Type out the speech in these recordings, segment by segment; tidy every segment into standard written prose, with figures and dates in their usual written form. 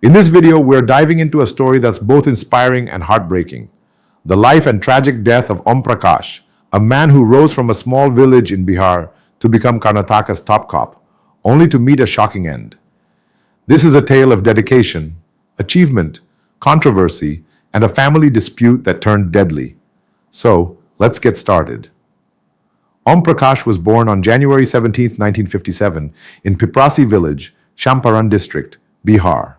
In this video, we're diving into a story that's both inspiring and heartbreaking. The life and tragic death of Om Prakash, a man who rose from a small village in Bihar to become Karnataka's top cop, only to meet a shocking end. This is a tale of dedication, achievement, controversy, and a family dispute that turned deadly. So, let's get started. Om Prakash was born on January 17, 1957, in Piprasi village, Champaran district, Bihar.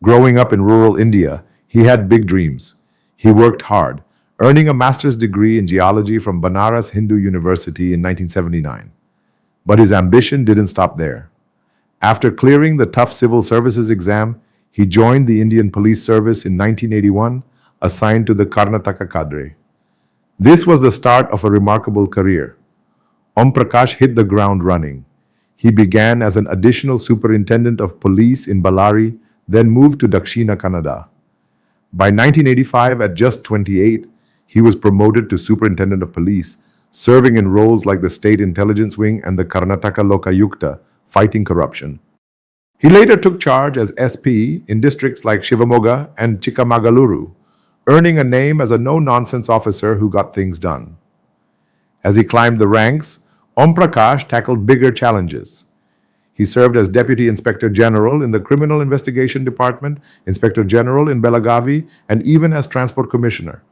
Growing up in rural India, he had big dreams. He worked hard, earning a master's degree in geology from Banaras Hindu University in 1979. But his ambition didn't stop there. After clearing the tough civil services exam, he joined the Indian Police Service in 1981, assigned to the Karnataka cadre. This was the start of a remarkable career. Om Prakash hit the ground running. He began as an additional superintendent of police in Ballari, then moved to Dakshina Kannada. By 1985, at just 28, he was promoted to superintendent of police, serving in roles like the State Intelligence Wing and the Karnataka Lokayukta, fighting corruption. He later took charge as SP in districts like Shivamogga and Chikmagaluru, earning a name as a no-nonsense officer who got things done. As he climbed the ranks, Om Prakash tackled bigger challenges. He served as Deputy Inspector General in the Criminal Investigation Department, Inspector General in Belagavi, and even as Transport Commissioner.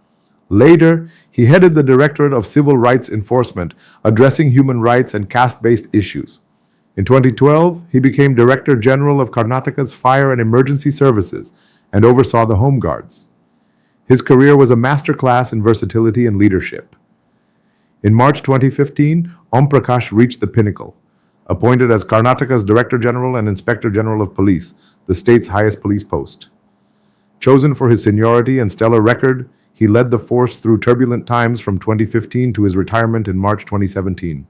Later, he headed the Directorate of Civil Rights Enforcement, addressing human rights and caste-based issues. In 2012, he became Director General of Karnataka's Fire and Emergency Services and oversaw the Home Guards. His career was a masterclass in versatility and leadership. In March 2015, Om Prakash reached the pinnacle. Appointed as Karnataka's Director General and Inspector General of Police, the state's highest police post. Chosen for his seniority and stellar record, he led the force through turbulent times from 2015 to his retirement in March 2017.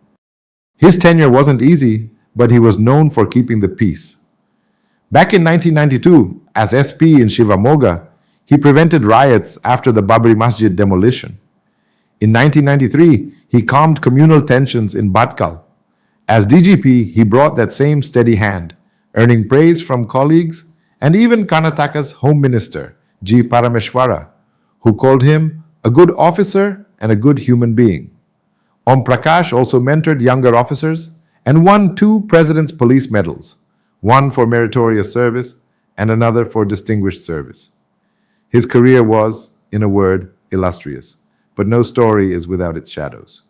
His tenure wasn't easy, but he was known for keeping the peace. Back in 1992, as SP in Shivamogga, he prevented riots after the Babri Masjid demolition. In 1993, he calmed communal tensions in Bhatkal. As DGP, he brought that same steady hand, earning praise from colleagues and even Karnataka's Home Minister, G. Parameshwara, who called him a good officer and a good human being. Om Prakash also mentored younger officers and won 2 President's Police Medals, one for meritorious service and another for distinguished service. His career was, in a word, illustrious, but no story is without its shadows.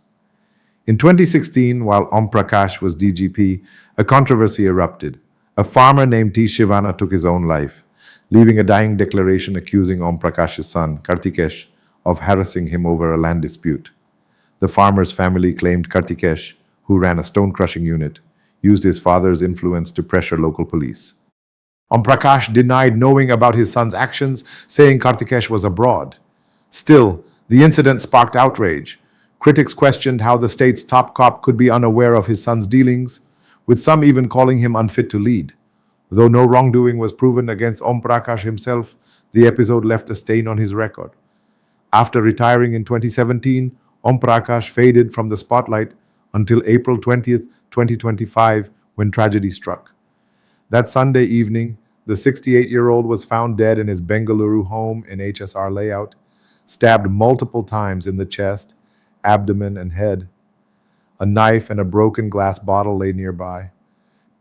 In 2016, while Om Prakash was DGP, a controversy erupted. A farmer named T. Shivana took his own life, leaving a dying declaration accusing Om Prakash's son, Kartikesh, of harassing him over a land dispute. The farmer's family claimed Kartikesh, who ran a stone-crushing unit, used his father's influence to pressure local police. Om Prakash denied knowing about his son's actions, saying Kartikesh was abroad. Still, the incident sparked outrage. Critics questioned how the state's top cop could be unaware of his son's dealings, with some even calling him unfit to lead. Though no wrongdoing was proven against Om Prakash himself, the episode left a stain on his record. After retiring in 2017, Om Prakash faded from the spotlight until April 20th, 2025, when tragedy struck. That Sunday evening, the 68-year-old was found dead in his Bengaluru home in HSR layout, stabbed multiple times in the chest, abdomen, and head. A knife and a broken glass bottle lay nearby.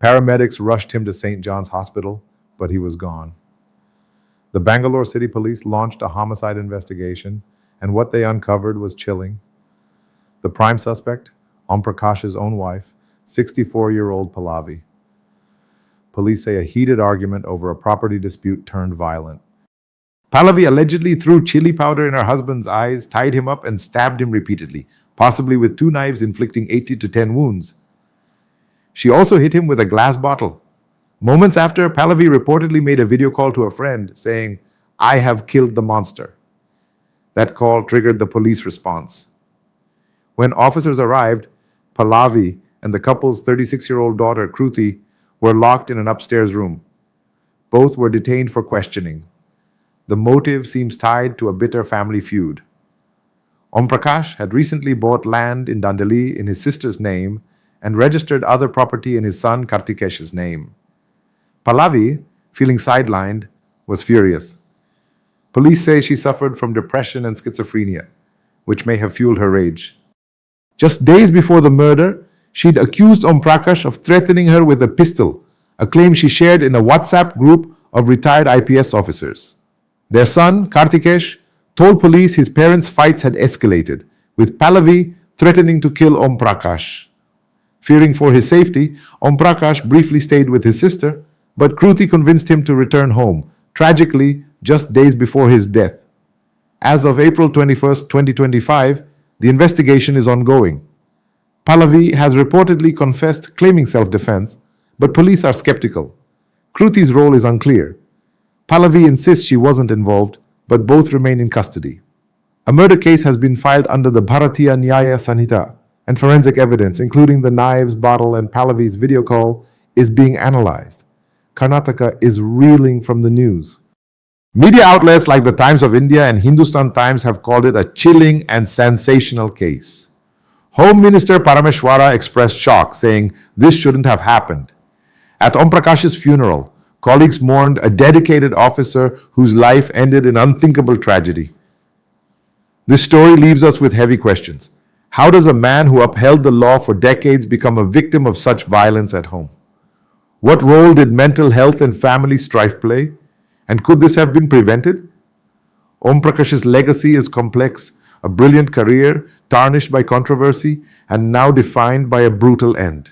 Paramedics rushed him to St. John's Hospital, but he was gone. The Bangalore City Police launched a homicide investigation, and what they uncovered was chilling. The prime suspect, Om Prakash's own wife, 64-year-old Pallavi. Police say a heated argument over a property dispute turned violent. Pallavi allegedly threw chili powder in her husband's eyes, tied him up, and stabbed him repeatedly, possibly with 2 knives inflicting 80 to 10 wounds. She also hit him with a glass bottle. Moments after, Pallavi reportedly made a video call to a friend saying, "I have killed the monster." That call triggered the police response. When officers arrived, Pallavi and the couple's 36-year-old daughter, Kruti, were locked in an upstairs room. Both were detained for questioning. The motive seems tied to a bitter family feud. Om Prakash had recently bought land in Dandeli in his sister's name and registered other property in his son Kartikesh's name. Pallavi, feeling sidelined, was furious. Police say she suffered from depression and schizophrenia, which may have fueled her rage. Just days before the murder, she'd accused Om Prakash of threatening her with a pistol, a claim she shared in a WhatsApp group of retired IPS officers. Their son, Kartikesh, told police his parents' fights had escalated, with Pallavi threatening to kill Om Prakash. Fearing for his safety, Om Prakash briefly stayed with his sister, but Kruti convinced him to return home, tragically just days before his death. As of April 21, 2025, the investigation is ongoing. Pallavi has reportedly confessed, claiming self-defense, but police are skeptical. Kruti's role is unclear. Pallavi insists she wasn't involved, but both remain in custody. A murder case has been filed under the Bharatiya Nyaya Sanhita, and forensic evidence, including the knives, bottle, and Pallavi's video call, is being analyzed. Karnataka is reeling from the news. Media outlets like the Times of India and Hindustan Times have called it a chilling and sensational case. Home Minister Parameshwara expressed shock, saying this shouldn't have happened. At Om Prakash's funeral, colleagues mourned a dedicated officer whose life ended in unthinkable tragedy. This story leaves us with heavy questions. How does a man who upheld the law for decades become a victim of such violence at home? What role did mental health and family strife play? And could this have been prevented? Om Prakash's legacy is complex, a brilliant career tarnished by controversy and now defined by a brutal end.